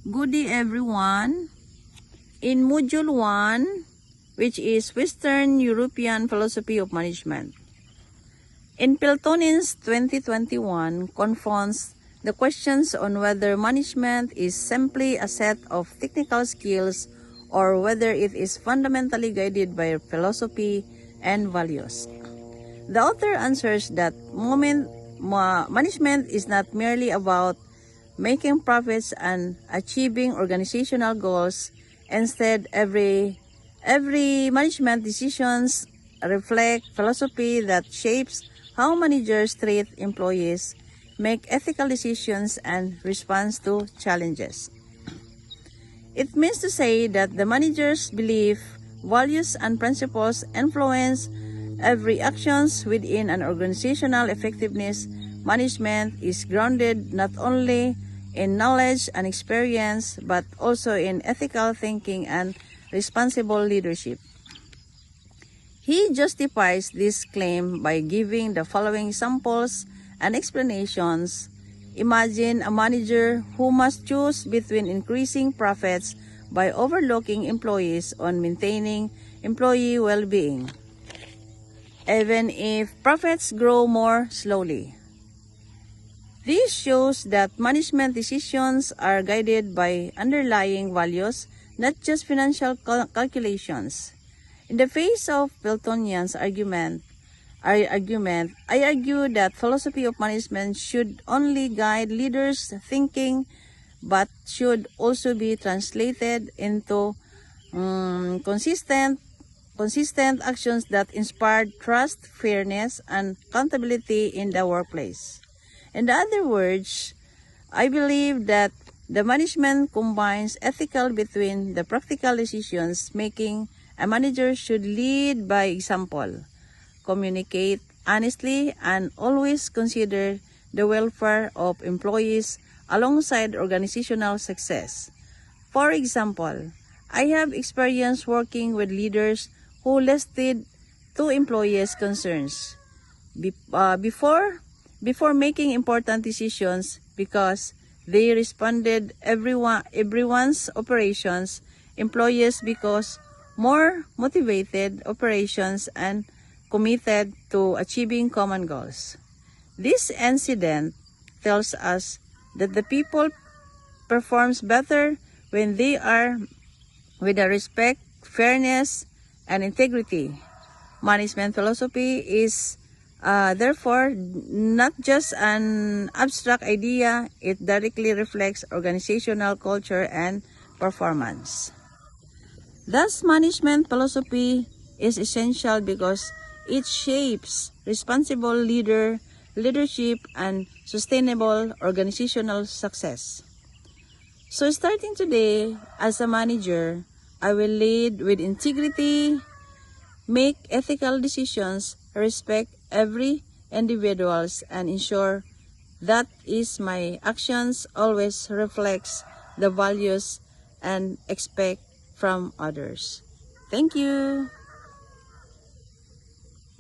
Good day everyone. In Module 1, which is Western European Philosophy of Management. In Peltonin's 2021 confronts the questions on whether management is simply a set of technical skills or whether it is fundamentally guided by philosophy and values. The author answers that management is not merely about making profits and achieving organizational goals. Instead, every management decisions reflect philosophy that shapes how managers treat employees, make ethical decisions, and respond to challenges. It means to say that the manager's belief, values, and principles influence every actions within an organizational effectiveness. Management is grounded not only in knowledge and experience, but also in ethical thinking and responsible leadership. He justifies this claim by giving the following samples and explanations. Imagine a manager who must choose between increasing profits by overlooking employees on maintaining employee well-being, even if profits grow more slowly. This shows that management decisions are guided by underlying values, not just financial calculations. In the face of Peltonian's argument, I argue that philosophy of management should only guide leaders' thinking, but should also be translated into consistent actions that inspire trust, fairness, and accountability in the workplace. In other words, I believe that the management combines ethical between the practical decisions making. A manager should lead by example, communicate honestly, and always consider the welfare of employees alongside organizational success. For example, I have experience working with leaders who listened to employees' concerns before making important decisions because they responded everyone's operations, employees because more motivated operations and committed to achieving common goals. This incident tells us that the people performs better when they are with a respect, fairness, and integrity. Management philosophy is therefore not just an abstract idea, it directly reflects organizational culture and performance. Thus, management philosophy is essential because it shapes responsible leadership and sustainable organizational success. So starting today, as a manager, I will lead with integrity, make ethical decisions, respect every individuals, and ensure that my actions always reflects the values and expect from others. Thank you.